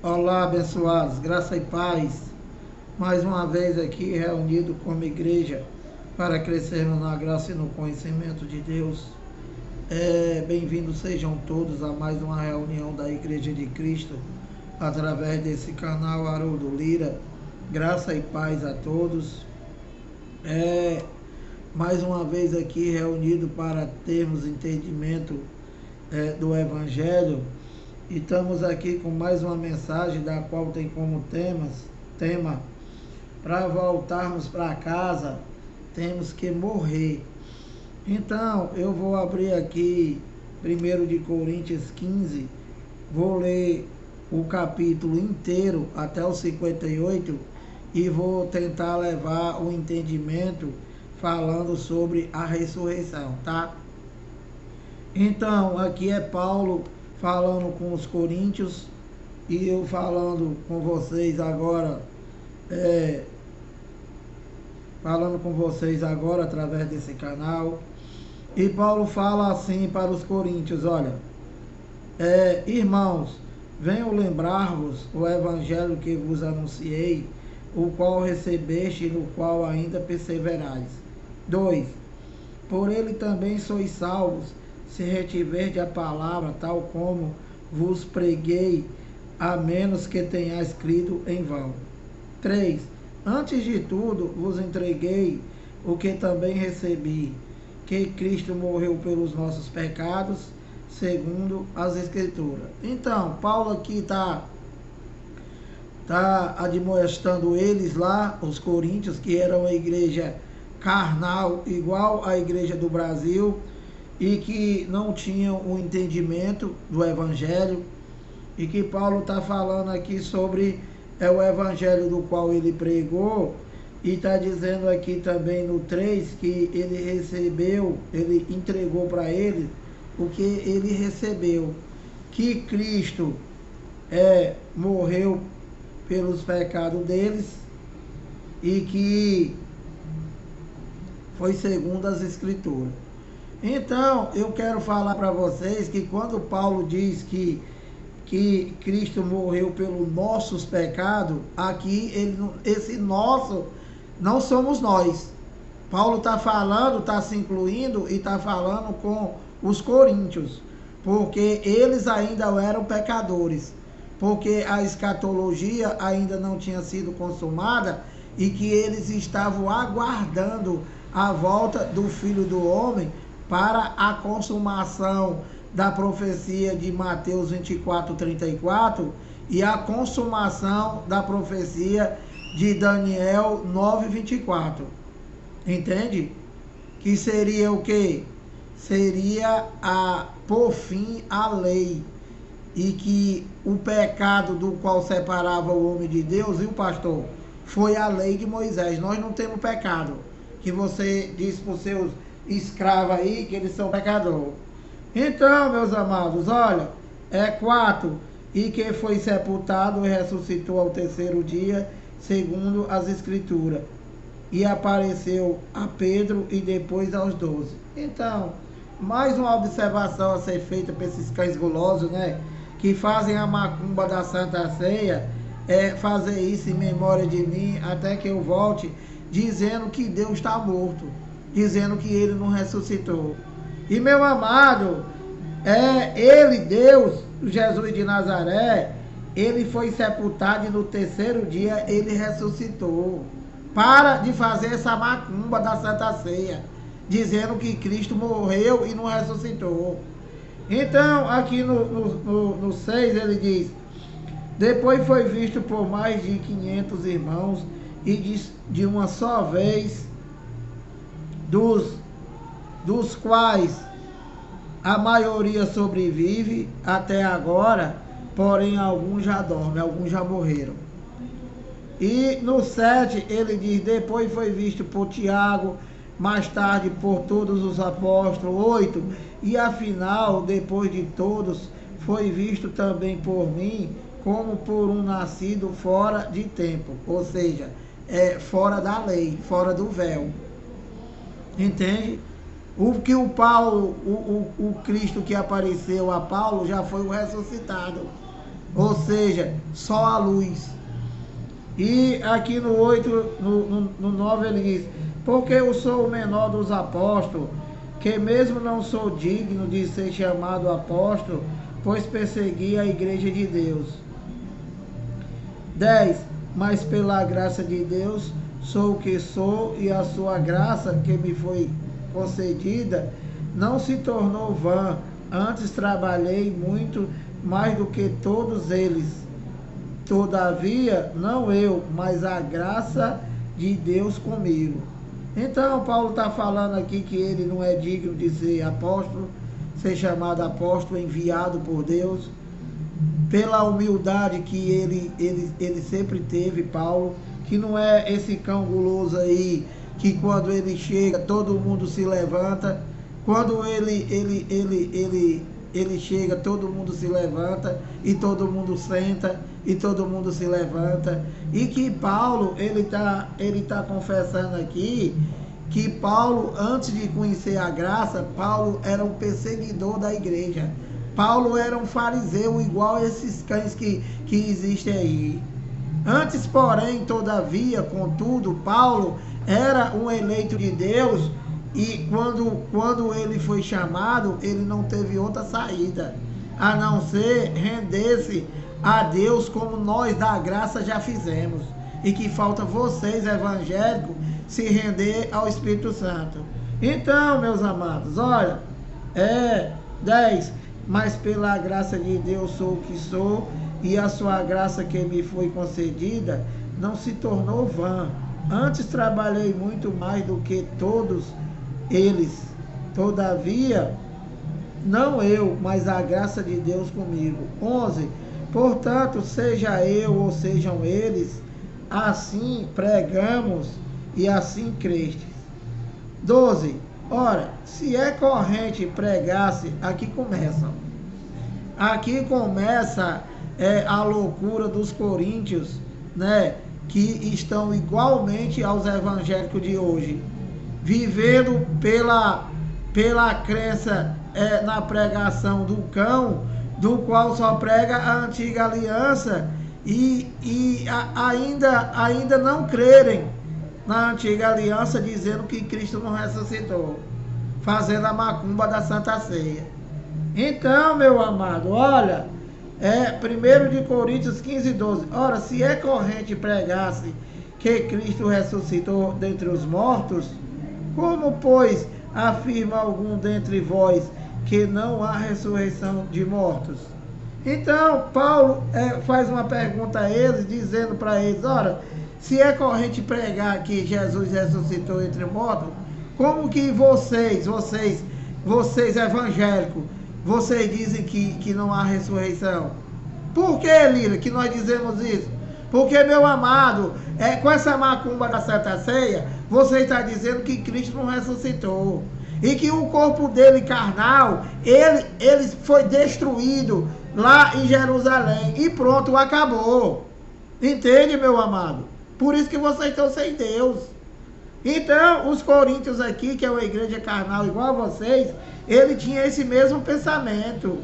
Olá, abençoados, graça e paz. Mais uma vez aqui reunido como igreja para crescermos na graça e no conhecimento de Deus. Bem-vindos sejam todos a mais uma reunião da Igreja de Cristo através desse canal Haroldo Lira. Graça e paz a todos. Mais uma vez aqui reunido para termos entendimento do Evangelho. E estamos aqui com mais uma mensagem da qual tem como tema para voltarmos para casa, temos que morrer. Então, eu vou abrir aqui 1 de Coríntios 15, vou ler o capítulo inteiro até o 58 e vou tentar levar o entendimento falando sobre a ressurreição, tá? Então, aqui é Paulo falando com os coríntios e eu falando com vocês agora, através desse canal. E Paulo fala assim para os coríntios: olha, irmãos, venho lembrar-vos o evangelho que vos anunciei, o qual recebeste e no qual ainda perseverais. 2. Por ele também sois salvos, se retiverdes a palavra tal como vos preguei, a menos que tenhais crido em vão. 3. Antes de tudo vos entreguei o que também recebi, que Cristo morreu pelos nossos pecados, segundo as Escrituras. Então, Paulo aqui está admoestando eles lá, os coríntios, que eram a igreja carnal, igual à igreja do Brasil, e que não tinham o entendimento do Evangelho, e que Paulo está falando aqui sobre o Evangelho do qual ele pregou, e está dizendo aqui também no 3 que ele recebeu, ele entregou para ele o que ele recebeu, que Cristo morreu pelos pecados deles e que foi segundo as Escrituras. Então, eu quero falar para vocês que quando Paulo diz que Cristo morreu pelos nossos pecados, aqui esse nosso não somos nós. Paulo está falando, está se incluindo e está falando com os coríntios, porque eles ainda eram pecadores, porque a escatologia ainda não tinha sido consumada e que eles estavam aguardando a volta do Filho do Homem para a consumação da profecia de Mateus 24:34 e a consumação da profecia de Daniel 9:24. Entende? Que seria o quê? Seria por fim a lei. E que o pecado do qual separava o homem de Deus, e o pastor, foi a lei de Moisés. Nós não temos pecado. Que você diz para os seus escravos aí que eles são pecadores. Então, meus amados, olha, 4, e que foi sepultado e ressuscitou ao terceiro dia, segundo as Escrituras, e apareceu a Pedro e depois aos 12. Então, mais uma observação a ser feita para esses cães gulosos, né, que fazem a macumba da Santa Ceia, fazer isso em memória de mim, até que eu volte, dizendo que Deus está morto, dizendo que ele não ressuscitou. E meu amado, ele, Deus, Jesus de Nazaré, ele foi sepultado e no terceiro dia ele ressuscitou. Para de fazer essa macumba da Santa Ceia, dizendo que Cristo morreu e não ressuscitou. Então, aqui no 6 ele diz: depois foi visto por mais de 500 irmãos e de uma só vez, dos quais a maioria sobrevive até agora, porém alguns já dormem, alguns já morreram. E no 7 ele diz: depois foi visto por Tiago, mais tarde por todos os apóstolos. 8, e afinal, depois de todos, foi visto também por mim, como por um nascido fora de tempo, ou seja, fora da lei, fora do véu. Entende? O que o Paulo, o Cristo que apareceu a Paulo já foi o ressuscitado. ou seja, só a luz. E aqui no 8, no 9 ele diz: porque eu sou o menor dos apóstolos, que mesmo não sou digno de ser chamado apóstolo, pois persegui a igreja de Deus. 10. Mas pela graça de Deus sou o que sou, e a sua graça que me foi concedida não se tornou vã. Antes trabalhei muito mais do que todos eles. Todavia, não eu, mas a graça de Deus comigo. Então, Paulo está falando aqui que ele não é digno de ser apóstolo, ser chamado apóstolo, enviado por Deus, pela humildade que ele sempre teve, Paulo, que não é esse cão guloso aí, que quando ele chega, todo mundo se levanta. Quando ele chega, todo mundo se levanta, e todo mundo senta, e todo mundo se levanta. E que Paulo, ele tá confessando aqui, que Paulo, antes de conhecer a graça, Paulo era um perseguidor da igreja. Paulo era um fariseu, igual esses cães que existem aí. Antes, porém, todavia, contudo, Paulo era um eleito de Deus, e quando ele foi chamado, ele não teve outra saída, a não ser render-se a Deus, como nós da graça já fizemos. E que falta vocês, evangélicos, se render ao Espírito Santo. Então, meus amados, olha, 10. Mas pela graça de Deus sou o que sou, e a sua graça que me foi concedida não se tornou vã. Antes trabalhei muito mais do que todos eles. Todavia, não eu, mas a graça de Deus comigo. 11. Portanto, seja eu ou sejam eles, assim pregamos e assim crestes. 12. Ora, se é corrente pregar-se, aqui começa a loucura dos coríntios, né, que estão igualmente aos evangélicos de hoje, vivendo pela crença na pregação do cão, do qual só prega a antiga aliança, e ainda não crerem na antiga aliança, dizendo que Cristo não ressuscitou, fazendo a macumba da Santa Ceia. Então, meu amado, olha, 1 de Coríntios 15, 12. Ora, se é corrente pregar-se que Cristo ressuscitou dentre os mortos, como, pois, afirma algum dentre vós que não há ressurreição de mortos? Então, Paulo faz uma pergunta a eles, dizendo para eles: ora, se é corrente pregar que Jesus ressuscitou entre os mortos, como que vocês evangélicos, vocês dizem que não há ressurreição? Por que, Lira, que nós dizemos isso? Porque, meu amado, com essa macumba da Santa Ceia, você está dizendo que Cristo não ressuscitou. E que o corpo dele carnal, ele foi destruído lá em Jerusalém. E pronto, acabou. Entende, meu amado? Por isso que vocês estão sem Deus. Então, os coríntios aqui, que é uma igreja carnal igual a vocês, ele tinha esse mesmo pensamento.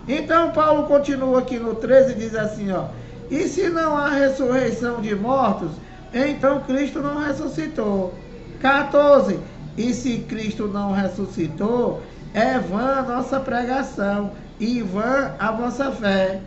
Então, Paulo continua aqui no 13 e diz assim, ó: e se não há ressurreição de mortos, então Cristo não ressuscitou. 14. E se Cristo não ressuscitou, é vã a nossa pregação, e vã a vossa fé.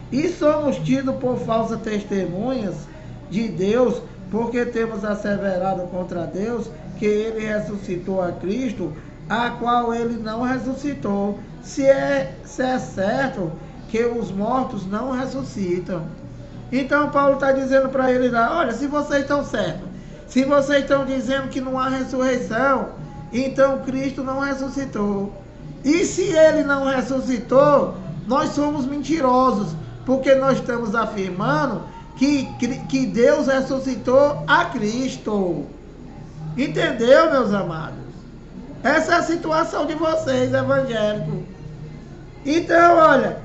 E somos tidos por falsas testemunhas de Deus, porque temos asseverado contra Deus que ele ressuscitou a Cristo, a qual ele não ressuscitou, se é certo que os mortos não ressuscitam. Então Paulo está dizendo para ele lá: olha, se vocês estão certos, se vocês estão dizendo que não há ressurreição, então Cristo não ressuscitou. E se ele não ressuscitou, nós somos mentirosos, porque nós estamos afirmando que Deus ressuscitou a Cristo. Entendeu, meus amados? Essa é a situação de vocês, evangélicos. Então, olha,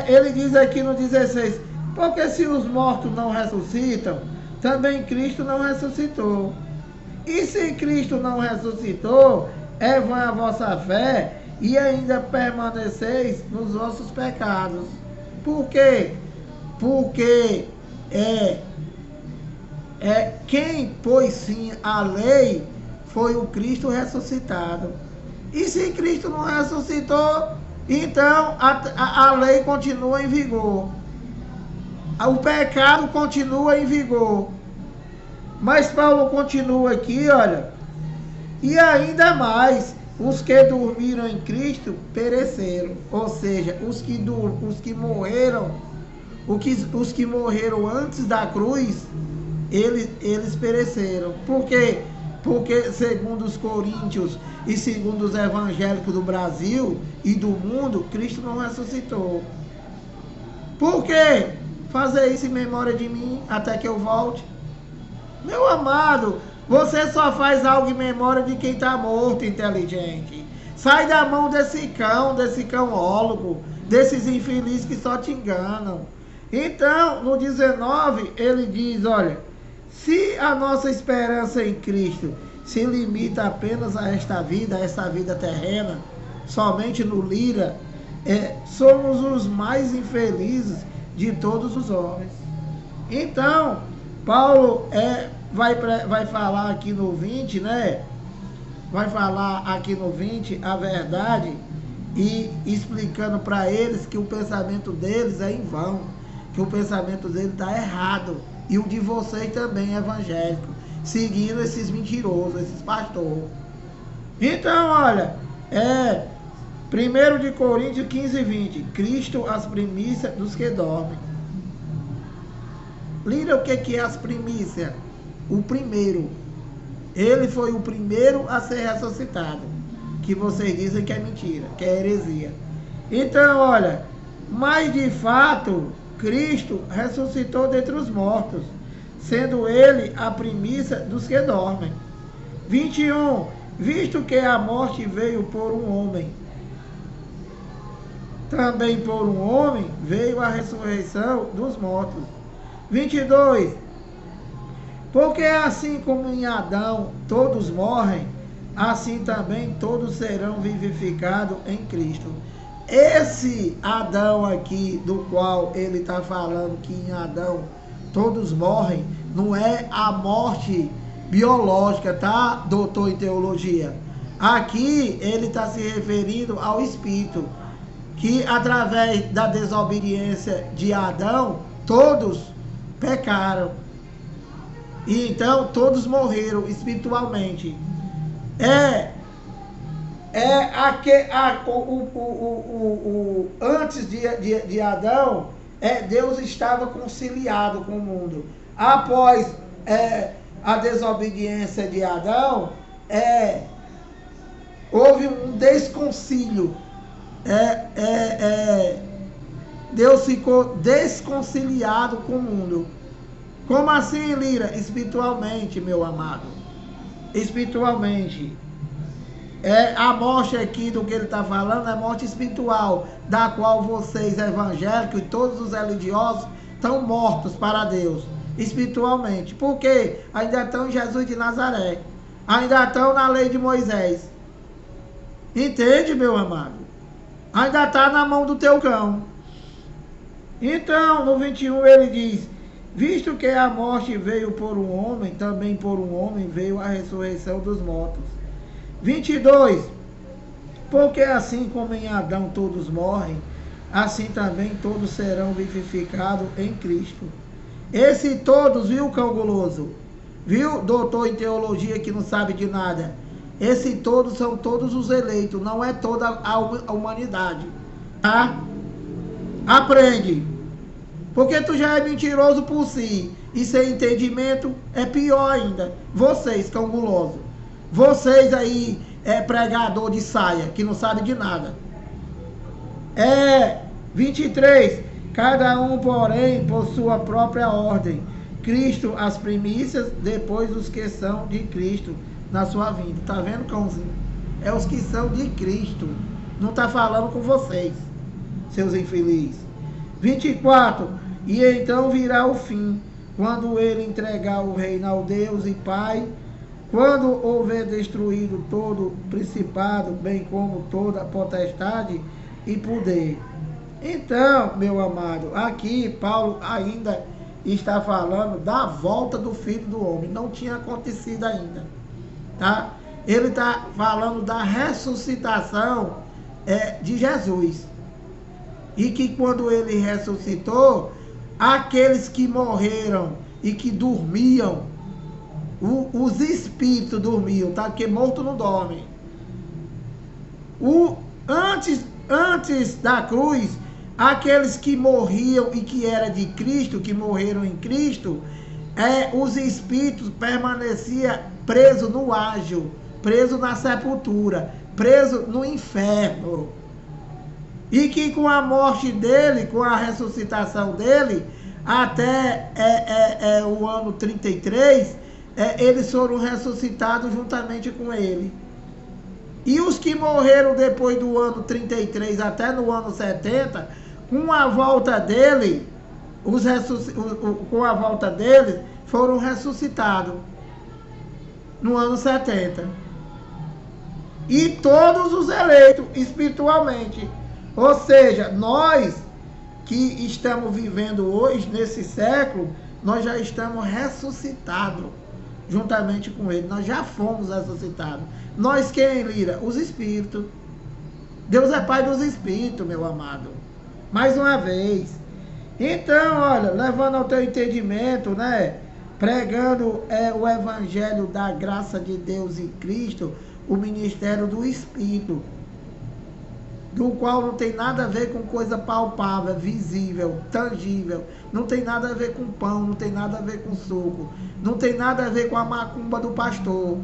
ele diz aqui no 16: porque se os mortos não ressuscitam, também Cristo não ressuscitou. E se Cristo não ressuscitou, é vã a vossa fé, e ainda permaneceis nos vossos pecados. Por quê? Porque quem pôs fim à lei foi o Cristo ressuscitado. E se Cristo não ressuscitou, então a lei continua em vigor. O pecado continua em vigor. Mas Paulo continua aqui, olha. E ainda mais, os que dormiram em Cristo pereceram. Ou seja, os que morreram, os que morreram antes da cruz, eles pereceram. Por quê? Porque segundo os coríntios e segundo os evangélicos do Brasil e do mundo, Cristo não ressuscitou. Por quê? Fazer isso em memória de mim até que eu volte. Meu amado, você só faz algo em memória de quem está morto, inteligente. Sai da mão desse cãólogo, desses infelizes que só te enganam. Então, no 19, ele diz, olha, se a nossa esperança em Cristo se limita apenas a esta vida terrena, somente no lira, somos os mais infelizes de todos os homens. Então, Paulo vai falar aqui no 20, né? Vai falar aqui no 20 a verdade e explicando para eles que o pensamento deles é em vão, que o pensamento deles está errado. E o de vocês também, evangélico, seguindo esses mentirosos, esses pastores. Então, olha, 1 de Coríntios 15, 20. Cristo as primícias dos que dormem. Lira, o que é as primícias? O primeiro. Ele foi o primeiro a ser ressuscitado. Que vocês dizem que é mentira, que é heresia. Então, olha, mas de fato, Cristo ressuscitou dentre os mortos, sendo ele a primícia dos que dormem. 21. Visto que a morte veio por um homem, também por um homem veio a ressurreição dos mortos. 22. Porque assim como em Adão todos morrem, assim também todos serão vivificados em Cristo. Esse Adão aqui, do qual ele está falando que em Adão todos morrem, não é a morte biológica, tá, doutor em teologia? Aqui ele está se referindo ao Espírito, que através da desobediência de Adão, todos pecaram. E então todos morreram espiritualmente. Antes de Adão, Deus estava conciliado com o mundo. Após a desobediência de Adão, houve um desconcílio. Deus ficou desconciliado com o mundo. Como assim, Lira? Espiritualmente, meu amado. Espiritualmente. A morte aqui do que ele está falando é morte espiritual, da qual vocês evangélicos e todos os religiosos estão mortos para Deus, espiritualmente. Porque ainda estão em Jesus de Nazaré, ainda estão na lei de Moisés. Entende, meu amado? Ainda está na mão do teu cão. Então, no 21 ele diz, visto que a morte veio por um homem, também por um homem veio a ressurreição dos mortos. 22. Porque assim como em Adão todos morrem, assim também todos serão vivificados em Cristo. Esse todos, viu, cão guloso? Viu, doutor em teologia que não sabe de nada? Esse todos são todos os eleitos, não é toda a humanidade. Tá? Aprende. Porque tu já é mentiroso por si. E sem entendimento é pior ainda. Vocês, cão guloso. Vocês aí, pregador de saia, que não sabe de nada. 23. Cada um, porém, por sua própria ordem. Cristo as primícias, depois os que são de Cristo na sua vinda. Tá vendo, cãozinho? É os que são de Cristo. Não tá falando com vocês, seus infelizes. 24. E então virá o fim, quando ele entregar o reino ao Deus e Pai, quando houver destruído todo principado, bem como toda potestade e poder. Então, meu amado, aqui Paulo ainda está falando da volta do Filho do Homem. Não tinha acontecido ainda, tá? Ele está falando da ressuscitação de Jesus. E que quando ele ressuscitou, aqueles que morreram e que dormiam, os espíritos dormiam, tá? Porque morto não dorme. Antes da cruz, aqueles que morriam e que eram de Cristo, que morreram em Cristo, os espíritos permaneciam presos no ágio, presos na sepultura, presos no inferno. E que com a morte dele, com a ressuscitação dele, até o ano 33, eles foram ressuscitados juntamente com ele. E os que morreram depois do ano 33 até no ano 70, com a volta dele, foram ressuscitados no ano 70. E todos os eleitos espiritualmente. Ou seja, nós que estamos vivendo hoje, nesse século, nós já estamos ressuscitados juntamente com ele. Nós já fomos ressuscitados. Nós quem, Lira? Os espíritos. Deus é Pai dos espíritos, meu amado. Mais uma vez. Então, olha, levando ao teu entendimento, né? Pregando o evangelho da graça de Deus em Cristo, o ministério do Espírito, do qual não tem nada a ver com coisa palpável, visível, tangível, não tem nada a ver com pão, não tem nada a ver com suco, não tem nada a ver com a macumba do pastor,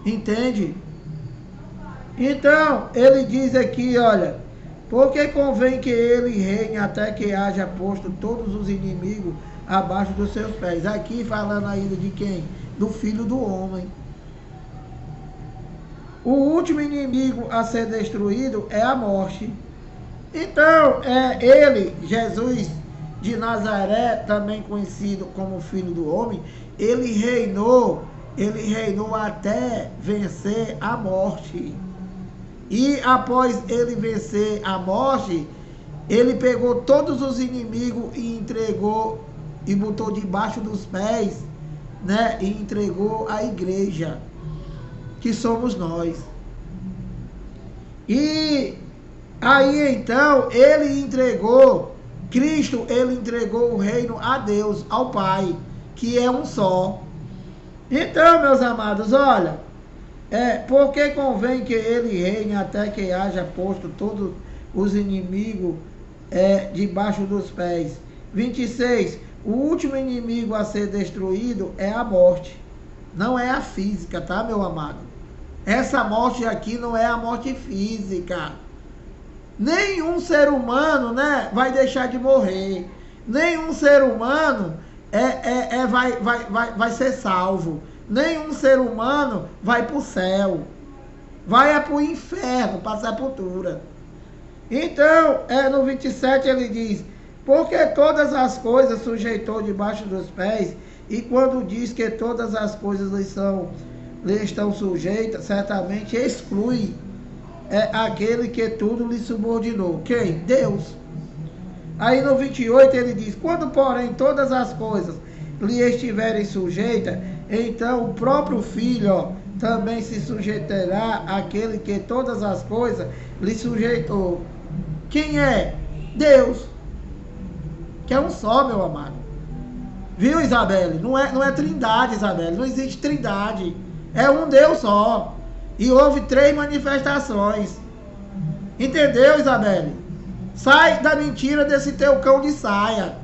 entende? Então, ele diz aqui, olha, porque convém que ele reine até que haja posto todos os inimigos abaixo dos seus pés. Aqui falando ainda de quem? Do Filho do Homem. O último inimigo a ser destruído é a morte. Então, ele, Jesus de Nazaré, também conhecido como Filho do Homem, ele reinou até vencer a morte. E após ele vencer a morte, ele pegou todos os inimigos e entregou, e botou debaixo dos pés, né? E entregou a igreja, que somos nós. E aí então, Cristo, ele entregou o reino a Deus, ao Pai, que é um só. Então, meus amados, olha, porque convém que ele reine até que haja posto todos os inimigos debaixo dos pés. 26. O último inimigo a ser destruído é a morte. Não é a física, tá, meu amado? Essa morte aqui não é a morte física. Nenhum ser humano, né, vai deixar de morrer. Nenhum ser humano vai ser salvo. Nenhum ser humano vai para o céu. Vai para o inferno, para a sepultura. Então, no 27 ele diz: porque todas as coisas sujeitou debaixo dos pés, e quando diz que todas as coisas lhe estão sujeitas, certamente exclui aquele que tudo lhe subordinou. Quem? Deus. Aí no 28 ele diz: quando porém todas as coisas lhe estiverem sujeitas, então o próprio Filho também se sujeitará àquele que todas as coisas lhe sujeitou. Quem é? Deus. Que é um só, meu amado. Viu, Isabelle? Não é trindade, Isabelle. Não existe trindade. É um Deus só. E houve 3 manifestações. Entendeu, Isabelle? Sai da mentira desse teu cão de saia.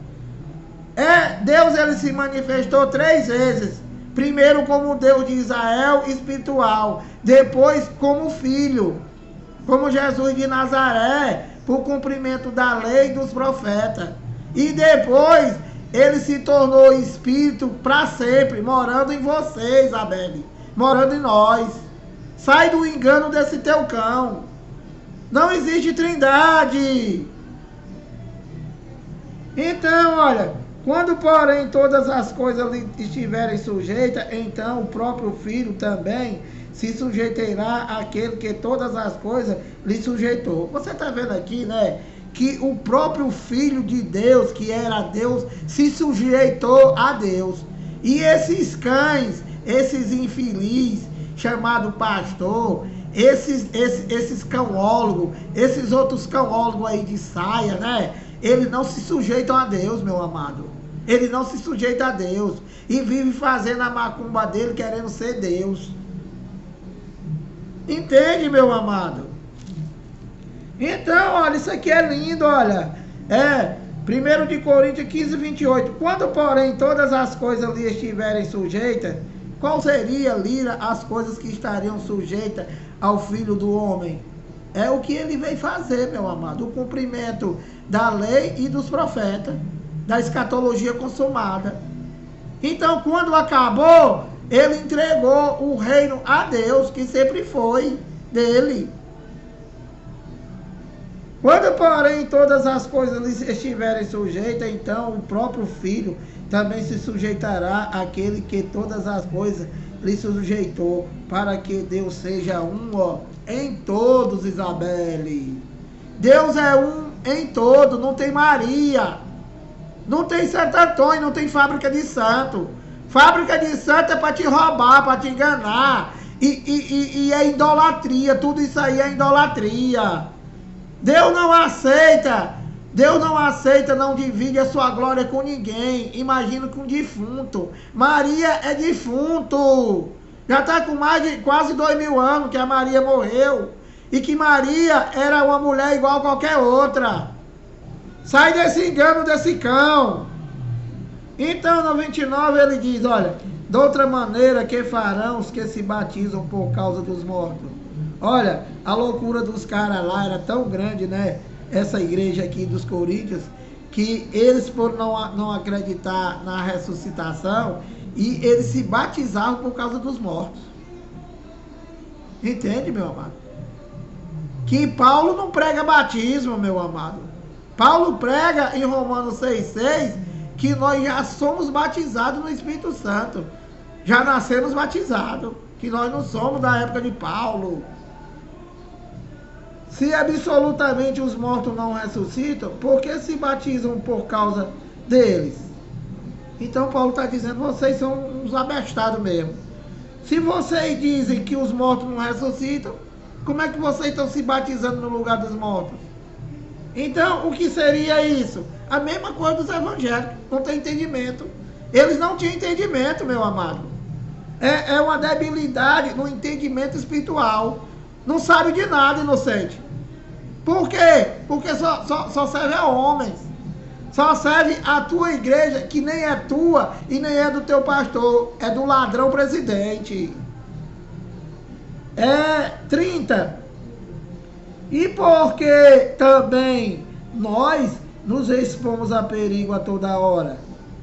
Deus, ele se manifestou 3 vezes. Primeiro como Deus de Israel espiritual. Depois como Filho. Como Jesus de Nazaré. Por cumprimento da lei e dos profetas. E depois ele se tornou Espírito para sempre. Morando em você, Isabelle. Morando em nós. Sai do engano desse teu cão. Não existe trindade. Então, olha, quando porém todas as coisas lhe estiverem sujeitas, então o próprio Filho também se sujeitará àquele que todas as coisas lhe sujeitou. Você está vendo aqui, né, que o próprio Filho de Deus, que era Deus, se sujeitou a Deus. E esses cães, esses infelizes, chamado pastor, esses cãólogos, esses outros cãólogos aí de saia, né? Eles não se sujeitam a Deus, meu amado. Ele não se sujeita a Deus. E vive fazendo a macumba dele, querendo ser Deus. Entende, meu amado? Então, olha, isso aqui é lindo, olha. 1 de Coríntios 15, 28. Quando, porém, todas as coisas lhe estiverem sujeitas, qual seria, Lira, as coisas que estariam sujeitas ao Filho do Homem? É o que ele veio fazer, meu amado. O cumprimento da lei e dos profetas, da escatologia consumada. Então, quando acabou, ele entregou o reino a Deus, que sempre foi dele. Quando, porém, todas as coisas lhe estiverem sujeitas, então o próprio Filho também se sujeitará àquele que todas as coisas lhe sujeitou, para que Deus seja um, em todos, Isabelle. Deus é um em todo, não tem Maria, não tem Santo Antônio, não tem fábrica de santo. Fábrica de santo é para te roubar, para te enganar, e é idolatria, tudo isso aí é idolatria. Deus não aceita, não divide a sua glória com ninguém. Imagina com defunto. Maria é defunto. Já está com mais de quase 2000 anos que a Maria morreu. E que Maria era uma mulher igual a qualquer outra. Sai desse engano desse cão. Então no 29 ele diz, olha, de outra maneira que farão os que se batizam por causa dos mortos. Olha, a loucura dos caras lá era tão grande, né? Essa igreja aqui dos Coríntios, que eles, por não acreditar na ressuscitação, e eles se batizavam por causa dos mortos. Entende, meu amado? Que Paulo não prega batismo, meu amado. Paulo prega em Romanos 6,6 que nós já somos batizados no Espírito Santo. Já nascemos batizados. Que nós não somos da época de Paulo. Se absolutamente os mortos não ressuscitam, por que se batizam por causa deles? Então Paulo está dizendo, vocês são uns abestados mesmo. Se vocês dizem que os mortos não ressuscitam, como é que vocês estão se batizando no lugar dos mortos? Então, o que seria isso? A mesma coisa dos evangélicos, não tem entendimento. Eles não tinham entendimento, meu amado. É uma debilidade no entendimento espiritual. Não sabe de nada, inocente. Por quê? Porque só serve a homens. Só serve a tua igreja, que nem é tua e nem é do teu pastor. É do ladrão presidente. 30. E porque também nós nos expomos a perigo a toda hora.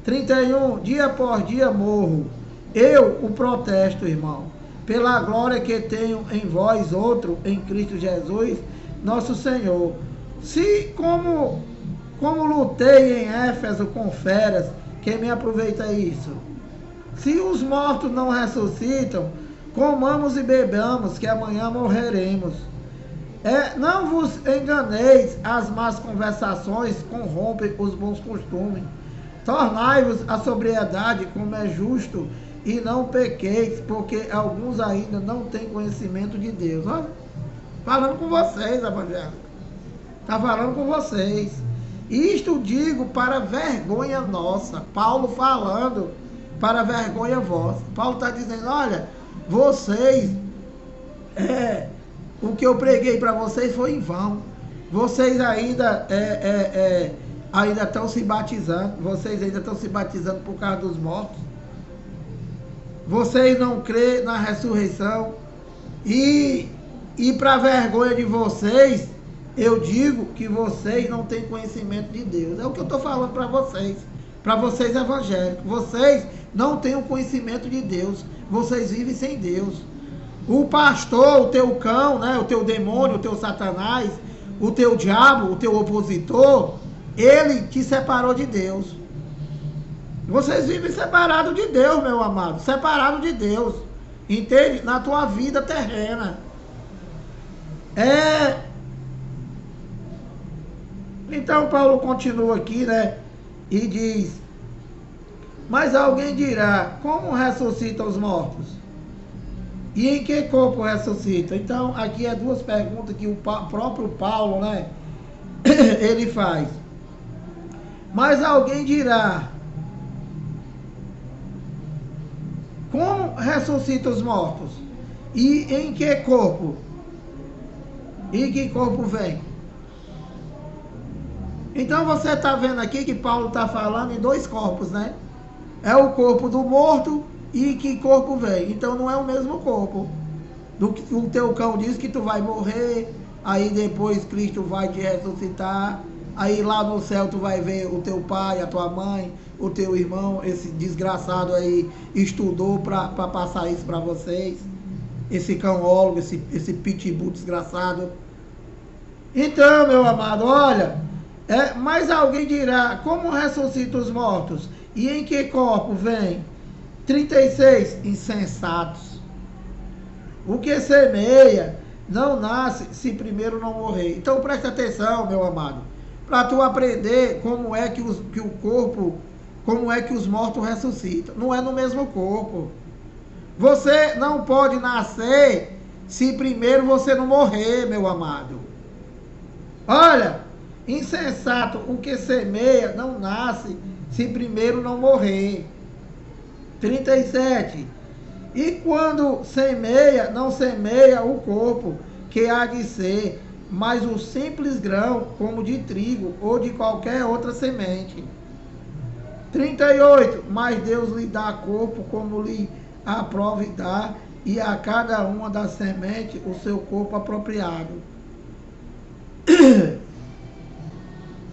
31. Dia por dia morro. Eu o protesto, irmão, pela glória que tenho em vós outro, em Cristo Jesus, nosso Senhor. Se como lutei em Éfeso com feras, quem me aproveita isso? Se os mortos não ressuscitam, comamos e bebamos, que amanhã morreremos. Não vos enganeis, as más conversações corrompem os bons costumes. Tornai-vos a sobriedade, como é justo, e não pequeis, porque alguns ainda não têm conhecimento de Deus. Olha, falando com vocês, evangélico. Está falando com vocês. Isto digo para vergonha nossa. Paulo falando para vergonha vossa. Paulo está dizendo, olha, vocês, o que eu preguei para vocês foi em vão. Vocês ainda estão se batizando. Vocês ainda estão se batizando por causa dos mortos. Vocês não crêem na ressurreição. E para vergonha de vocês, eu digo que vocês não têm conhecimento de Deus. É o que eu estou falando para vocês evangélicos. Vocês não têm o conhecimento de Deus. Vocês vivem sem Deus. O pastor, o teu cão, né, o teu demônio, o teu satanás, o teu diabo, o teu opositor, ele te separou de Deus. Vocês vivem separados de Deus, meu amado. Separados de Deus. Entende? Na tua vida terrena. Então Paulo continua aqui, né? E diz: mas alguém dirá, como ressuscitam os mortos? E em que corpo ressuscita? Então, aqui é duas perguntas que o próprio Paulo, né? Ele faz. Mas alguém dirá, como ressuscita os mortos? E em que corpo? E que corpo vem? Então você está vendo aqui que Paulo está falando em dois corpos, né? É o corpo do morto e que corpo vem. Então não é o mesmo corpo. O teu cão diz que tu vai morrer, aí depois Cristo vai te ressuscitar, aí lá no céu tu vai ver o teu pai, a tua mãe, o teu irmão, esse desgraçado aí estudou para passar isso para vocês, esse cãólogo, esse pitbull desgraçado. Então, meu amado, olha, mas alguém dirá, como ressuscita os mortos? E em que corpo vem? 36, insensatos. O que semeia não nasce se primeiro não morrer. Então presta atenção, meu amado, para tu aprender como é que o corpo, como é que os mortos ressuscitam. Não é no mesmo corpo. Você não pode nascer se primeiro você não morrer, meu amado. Olha, insensato, o que semeia não nasce se primeiro não morrer. 37. E quando semeia, não semeia o corpo que há de ser, mas o simples grão, como de trigo ou de qualquer outra semente. 38. Mas Deus lhe dá corpo como lhe aprove dar, e a cada uma das sementes o seu corpo apropriado.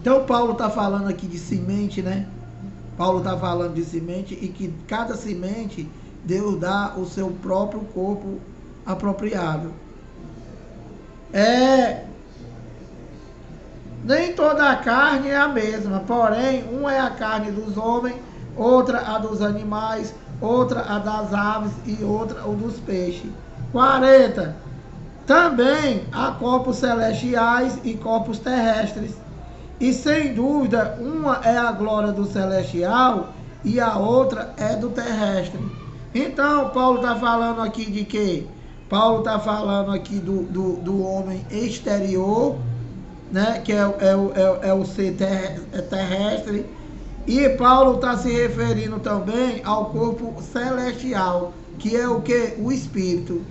Então Paulo está falando aqui de semente, né? Paulo está falando de semente e que cada semente Deus dá o seu próprio corpo apropriado. Nem toda a carne é a mesma, porém, uma é a carne dos homens, outra a dos animais, outra a das aves e outra o dos peixes. 40. Também há corpos celestiais e corpos terrestres. E sem dúvida, uma é a glória do celestial e a outra é do terrestre. Então, Paulo está falando aqui de quê? Paulo está falando aqui do homem exterior, né? Que é o ser terrestre. E Paulo está se referindo também ao corpo celestial, que é o que? O espírito.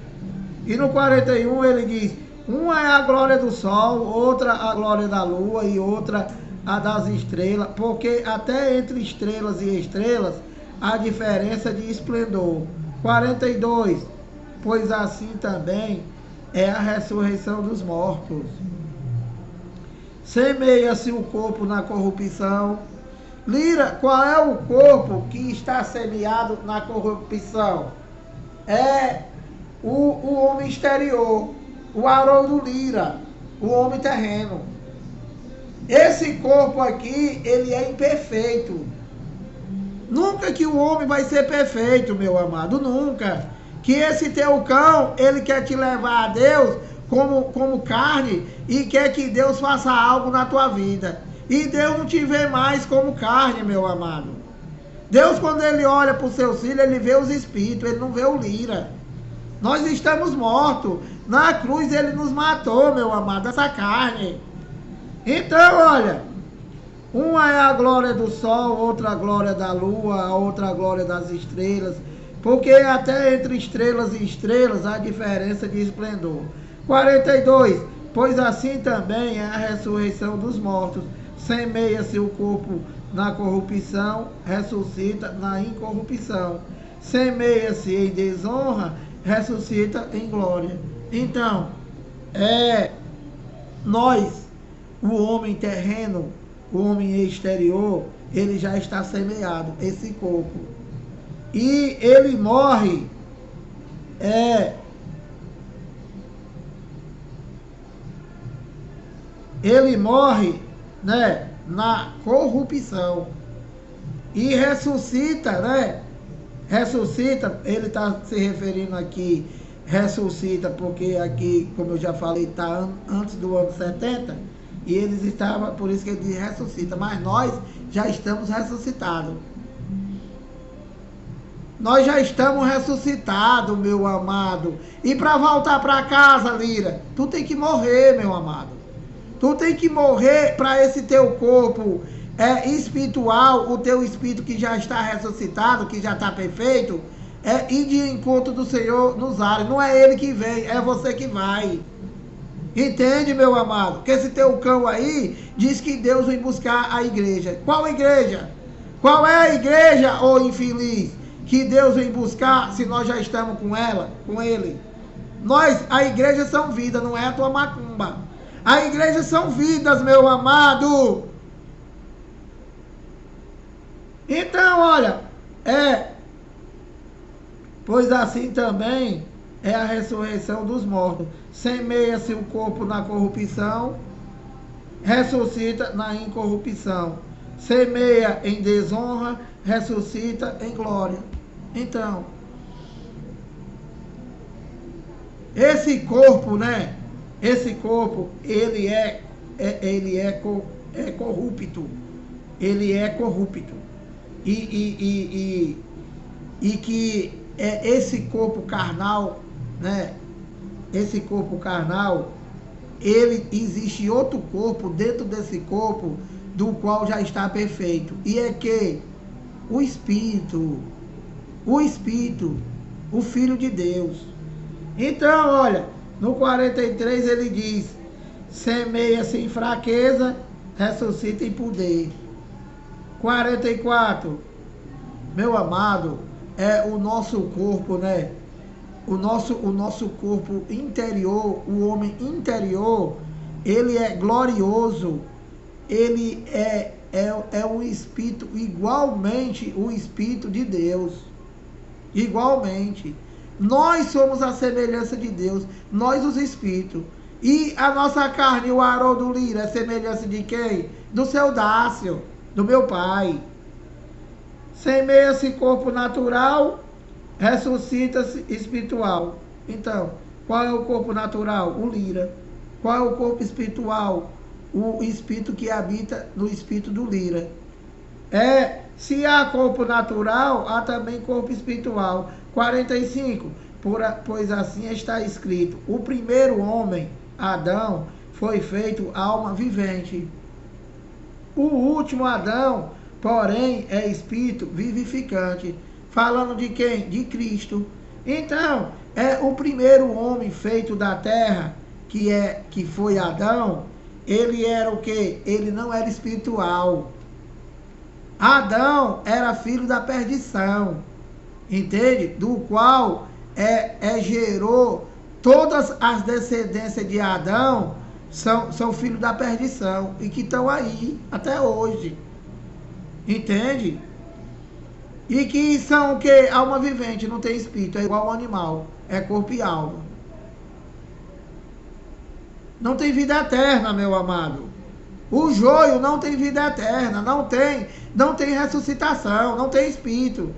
E no 41 ele diz: uma é a glória do sol, outra a glória da lua e outra a das estrelas, porque até entre estrelas e estrelas há diferença de esplendor. 42. Pois assim também é a ressurreição dos mortos. Semeia-se o corpo na corrupção. Lira, qual é o corpo que está semeado na corrupção? É o homem exterior, o Haroldo Lira, o homem terreno. Esse corpo aqui, ele é imperfeito. Nunca que o homem vai ser perfeito, meu amado, nunca. Que esse teu cão, ele quer te levar a Deus como carne e quer que Deus faça algo na tua vida. E Deus não te vê mais como carne, meu amado. Deus, quando ele olha para os seus filhos, ele vê os espíritos, ele não vê o Lira. Nós estamos mortos. Na cruz ele nos matou, meu amado, essa carne. Então, olha, uma é a glória do sol, outra a glória da lua, a outra a glória das estrelas, porque até entre estrelas e estrelas há diferença de esplendor. 42. Pois assim também é a ressurreição dos mortos. Semeia-se o corpo na corrupção, ressuscita na incorrupção. Semeia-se em desonra, ressuscita em glória. Então, nós, o homem terreno, o homem exterior, ele já está semeado, esse corpo. E ele morre, né, na corrupção. E ressuscita, né? Ressuscita, ele está se referindo aqui, ressuscita, porque aqui, como eu já falei, está antes do ano 70. E eles estavam, por isso que ele diz ressuscita. Mas nós já estamos ressuscitados. Nós já estamos ressuscitados, meu amado. E para voltar para casa, Lira, tu tem que morrer, meu amado. Tu tem que morrer para esse teu corpo espiritual, o teu espírito que já está ressuscitado, que já está perfeito, ir de encontro do Senhor nos ares. Não é ele que vem, é você que vai. Entende, meu amado? Que esse teu cão aí diz que Deus vem buscar a igreja. Qual igreja? Qual é a igreja, ô infeliz, que Deus vem buscar se nós já estamos com ela, com ele? A igreja são vidas, não é a tua macumba. A igreja são vidas, meu amado. Então, olha, pois assim também é a ressurreição dos mortos. Semeia-se o corpo na corrupção, ressuscita na incorrupção. Semeia em desonra, ressuscita em glória. Então, esse corpo, né? Esse corpo, ele é corrupto. Ele é corrupto. E que esse corpo carnal, né? Esse corpo carnal, existe outro corpo dentro desse corpo, do qual já está perfeito. E é que o Espírito, o Filho de Deus. Então, olha, no 43 ele diz: semeia-se em fraqueza, ressuscita em poder. 44, meu amado, o nosso corpo, né? O nosso corpo interior, o homem interior, ele é glorioso, ele é um espírito, igualmente o Espírito de Deus. Igualmente. Nós somos a semelhança de Deus, nós os espíritos. E a nossa carne, o Haroldo Lira, é semelhança de quem? Do seu Dácio, do meu pai. Semeia-se corpo natural, ressuscita-se espiritual. Então, qual é o corpo natural? O Lira. Qual é o corpo espiritual? O espírito que habita no espírito do Lira. Se há corpo natural, há também corpo espiritual. 45, pois assim está escrito: o primeiro homem, Adão, foi feito alma vivente. O último Adão, porém, é espírito vivificante. Falando de quem? De Cristo. Então, o primeiro homem feito da terra, que foi Adão, ele era o quê? Ele não era espiritual. Adão era filho da perdição, entende? Do qual gerou todas as descendências de Adão, são filhos da perdição e que estão aí até hoje, entende? E que são o que? Alma vivente, não tem espírito, é igual ao animal, é corpo e alma. Não tem vida eterna, meu amado. O joio não tem vida eterna, não tem ressuscitação, não tem espírito.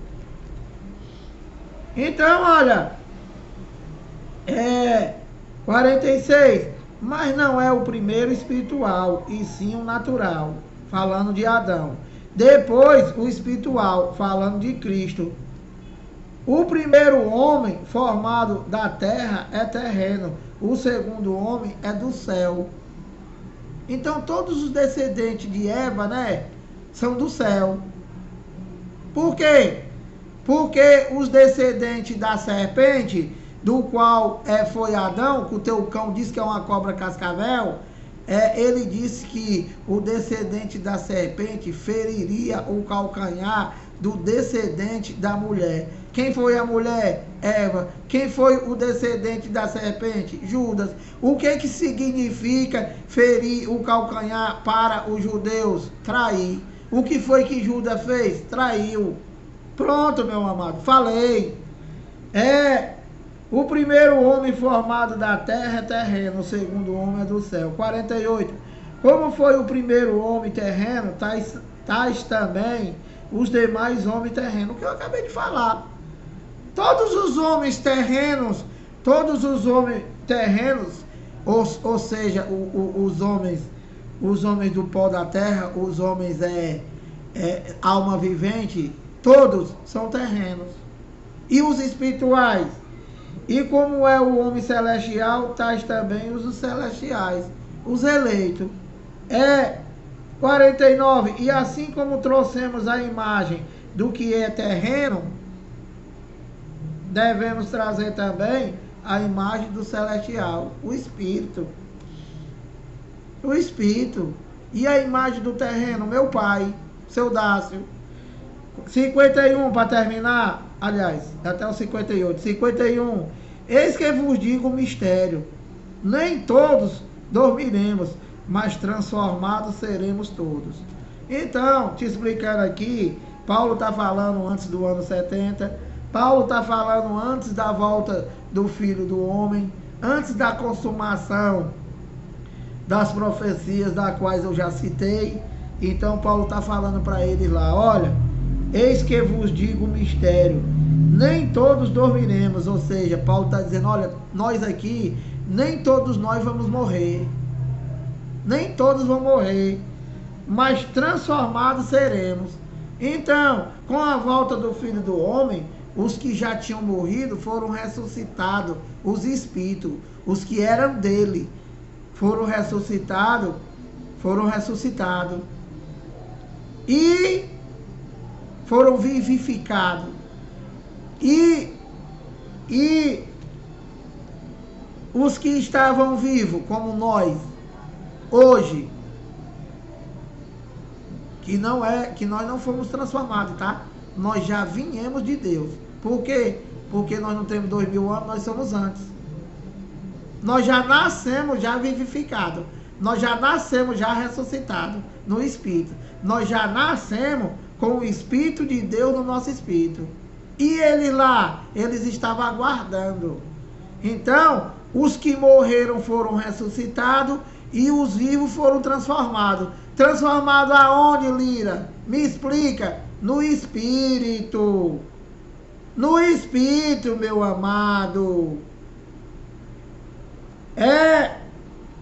Então, olha, 46, mas não é o primeiro espiritual, e sim o natural, falando de Adão. Depois, o espiritual, falando de Cristo. O primeiro homem formado da terra é terreno, o segundo homem é do céu. Então, todos os descendentes de Eva, né, são do céu. Por quê? Porque os descendentes da serpente, do qual foi Adão, que o teu cão disse que é uma cobra cascavel, ele disse que o descendente da serpente feriria o calcanhar do descendente da mulher. Quem foi a mulher? Eva. Quem foi o descendente da serpente? Judas. O que significa ferir o calcanhar para os judeus? Trair. O que foi que Judas fez? Traiu. Pronto, meu amado, falei. O primeiro homem formado da terra é terreno, o segundo homem é do céu. 48. Como foi o primeiro homem terreno, tais também os demais homens terrenos, que eu acabei de falar. Todos os homens terrenos, ou seja, os homens os homens do pó da terra, os homens alma vivente, todos são terrenos. E os espirituais? E como é o homem celestial, tais também os celestiais, os eleitos. 49. E assim como trouxemos a imagem do que é terreno, devemos trazer também a imagem do celestial, o Espírito. O Espírito. E a imagem do terreno, meu pai, seu Dácio. 51 para terminar, aliás, até o 58. 51. Eis que vos digo o mistério. Nem todos dormiremos, mas transformados seremos todos. Então, te explicando aqui, Paulo está falando antes do ano 70, Paulo está falando antes da volta do Filho do Homem, antes da consumação das profecias das quais eu já citei. Então Paulo está falando para eles lá, olha, eis que vos digo o mistério, nem todos dormiremos. Ou seja, Paulo está dizendo, olha, nós aqui, nem todos nós vamos morrer, nem todos vão morrer, mas transformados seremos. Então, com a volta do Filho do Homem, os que já tinham morrido foram ressuscitados, os espíritos, os que eram dele, foram ressuscitados, e foram vivificados. E os que estavam vivos, como nós, hoje, que nós não fomos transformados, tá? Nós já viemos de Deus. Por quê? Porque nós não temos 2000 anos, nós somos antes. Nós já nascemos já vivificados. Nós já nascemos já ressuscitados no Espírito. Nós já nascemos com o Espírito de Deus no nosso Espírito. E eles lá, eles estavam aguardando. Então, os que morreram foram ressuscitados e os vivos foram transformados. Transformados aonde, Lira? Me explica. No Espírito. No Espírito, meu amado.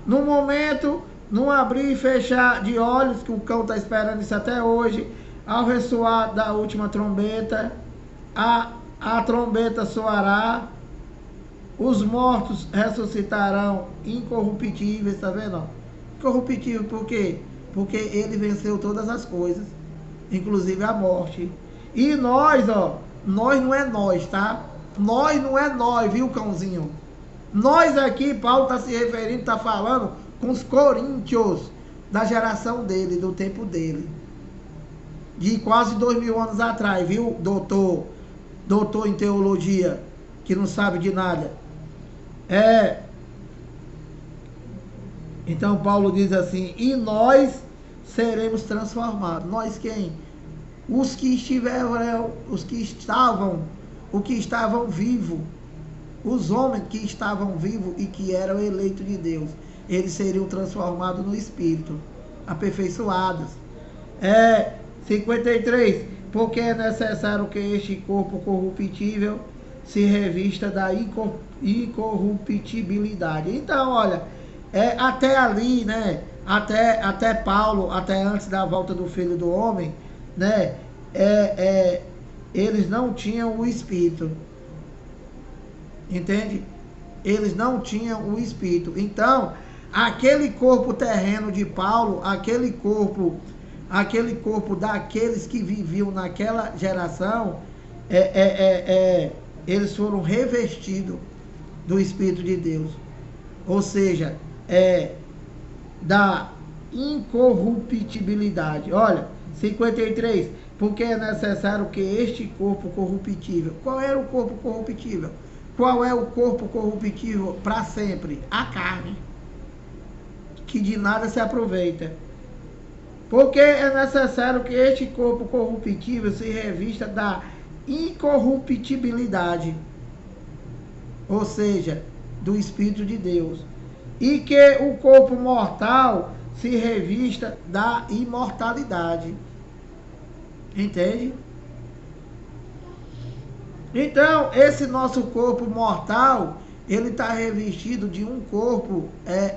No momento, num abrir e fechar de olhos, que o cão está esperando isso até hoje, ao ressoar da última trombeta, a trombeta soará, os mortos ressuscitarão incorruptíveis, tá vendo? Incorruptível por quê? Porque ele venceu todas as coisas, inclusive a morte. E nós, nós não é nós, tá? Nós não é nós, viu, cãozinho? Nós aqui, Paulo está se referindo, está falando com os coríntios da geração dele, do tempo dele. De quase 2000 anos atrás, viu, doutor em teologia, que não sabe de nada. Então Paulo diz assim, e nós seremos transformados. Nós quem? Os que estavam vivos. Os homens que estavam vivos e que eram eleitos de Deus, eles seriam transformados no Espírito, aperfeiçoados. 53. Porque é necessário que este corpo corruptível se revista da incorruptibilidade. Então, olha, até ali, né? Até Paulo, até antes da volta do Filho do Homem, né? Eles não tinham o Espírito. Entende? Eles não tinham o Espírito. Então, aquele corpo terreno de Paulo, aquele corpo daqueles que viviam naquela geração, eles foram revestidos do Espírito de Deus. Ou seja, da incorruptibilidade. Olha, 53. Porque é necessário que este corpo corruptível... Qual era o corpo corruptível? Qual é o corpo corruptível para sempre? A carne, que de nada se aproveita. Porque é necessário que este corpo corruptível se revista da incorruptibilidade, ou seja, do Espírito de Deus, e que o corpo mortal se revista da imortalidade. Entende? Então, esse nosso corpo mortal, ele está revestido de um corpo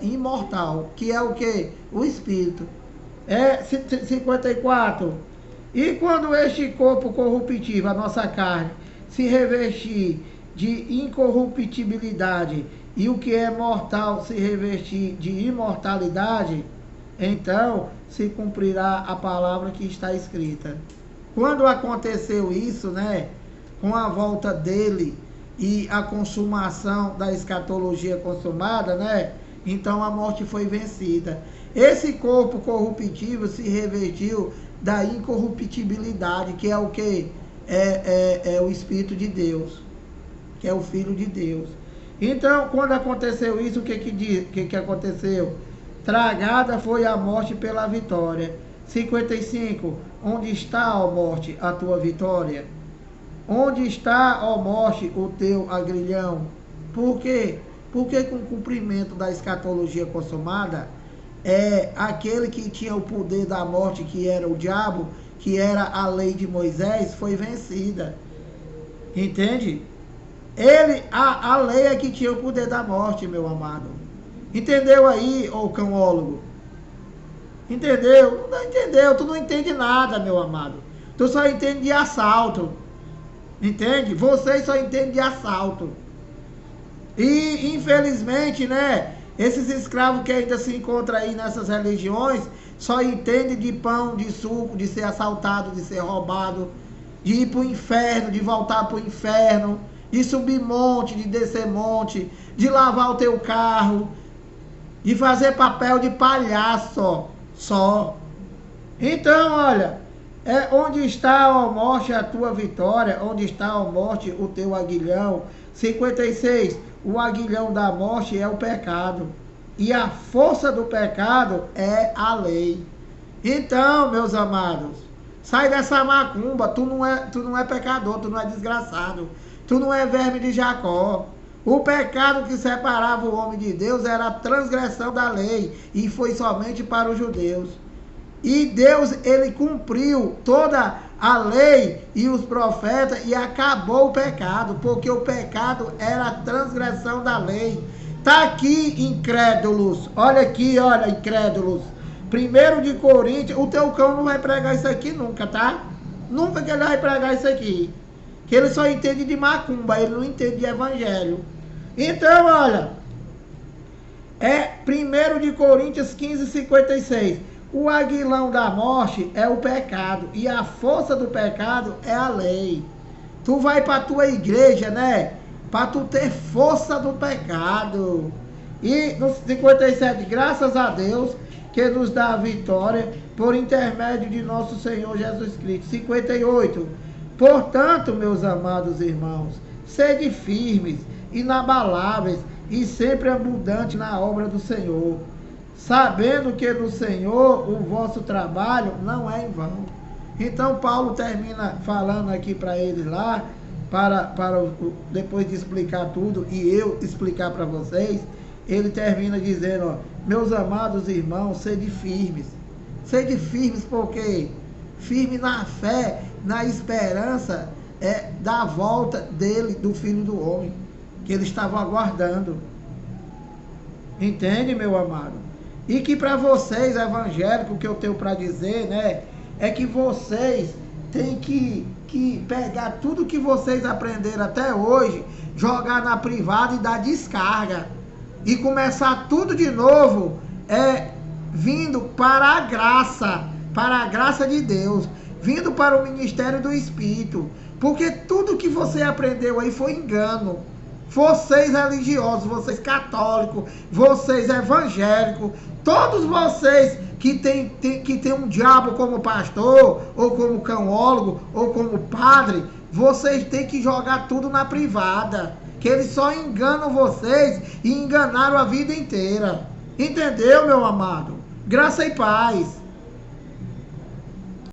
imortal, que é o que? O espírito. 54. E quando este corpo corruptível, a nossa carne, se revestir de incorruptibilidade e o que é mortal se revestir de imortalidade, então se cumprirá a palavra que está escrita. Quando aconteceu isso, né, com a volta dele e a consumação da escatologia consumada, né, então a morte foi vencida. Esse corpo corruptível se revestiu da incorruptibilidade, que é o que? É o Espírito de Deus, que é o Filho de Deus. Então, quando aconteceu isso, o que aconteceu? Tragada foi a morte pela vitória. 55. Onde está, ó morte, a tua vitória? Onde está, ó morte, o teu agrilhão? Por quê? Porque com o cumprimento da escatologia consumada, aquele que tinha o poder da morte, que era o diabo, que era a lei de Moisés, foi vencida. Entende? A lei é que tinha o poder da morte, meu amado. Entendeu aí, ô cãólogo? Entendeu? Não entendeu, tu não entende nada, meu amado. Tu só entende de assalto. Entende? Vocês só entendem de assalto. E, infelizmente, né, esses escravos que ainda se encontram aí nessas religiões, só entendem de pão, de suco, de ser assaltado, de ser roubado, de ir para o inferno, de voltar para o inferno, de subir monte, de descer monte, de lavar o teu carro, de fazer papel de palhaço só. Então, olha, onde está, ó morte, a tua vitória? Onde está, ó morte, o teu aguilhão? 56. O aguilhão da morte é o pecado. E a força do pecado é a lei. Então, meus amados, sai dessa macumba. Tu não é pecador, tu não é desgraçado. Tu não é verme de Jacó. O pecado que separava o homem de Deus era a transgressão da lei. E foi somente para os judeus. E Deus, ele cumpriu toda a lei e os profetas e acabou o pecado, porque o pecado era a transgressão da lei. Está aqui, incrédulos. Olha aqui, olha, incrédulos. 1 de Coríntios, o teu cão não vai pregar isso aqui nunca, tá? Nunca que ele vai pregar isso aqui. Que ele só entende de macumba, ele não entende de evangelho. Então, olha, 1 de Coríntios 15, 56. O aguilão da morte é o pecado, e a força do pecado é a lei. Tu vai para a tua igreja, né? Para tu ter força do pecado. E no 57, graças a Deus, que nos dá a vitória por intermédio de nosso Senhor Jesus Cristo. 58. Portanto, meus amados irmãos, sede firmes, inabaláveis e sempre abundantes na obra do Senhor, sabendo que no Senhor o vosso trabalho não é em vão. Então Paulo termina falando aqui para eles lá, depois de explicar tudo e eu explicar para vocês, ele termina dizendo, ó, meus amados irmãos, sede firmes. Sede firmes porque firme na fé, na esperança da volta dele, do Filho do Homem, que eles estavam aguardando. Entende, meu amado? E que para vocês, evangélicos, o que eu tenho para dizer, né, é que vocês têm que pegar tudo que vocês aprenderam até hoje, jogar na privada e dar descarga. E começar tudo de novo, vindo para a graça de Deus, vindo para o ministério do Espírito. Porque tudo que você aprendeu aí foi engano. Vocês religiosos, vocês católicos, vocês evangélicos, todos vocês que tem um diabo como pastor, ou como cãólogo, ou como padre, vocês têm que jogar tudo na privada, que eles só enganam vocês e enganaram a vida inteira. Entendeu, meu amado? Graça e paz.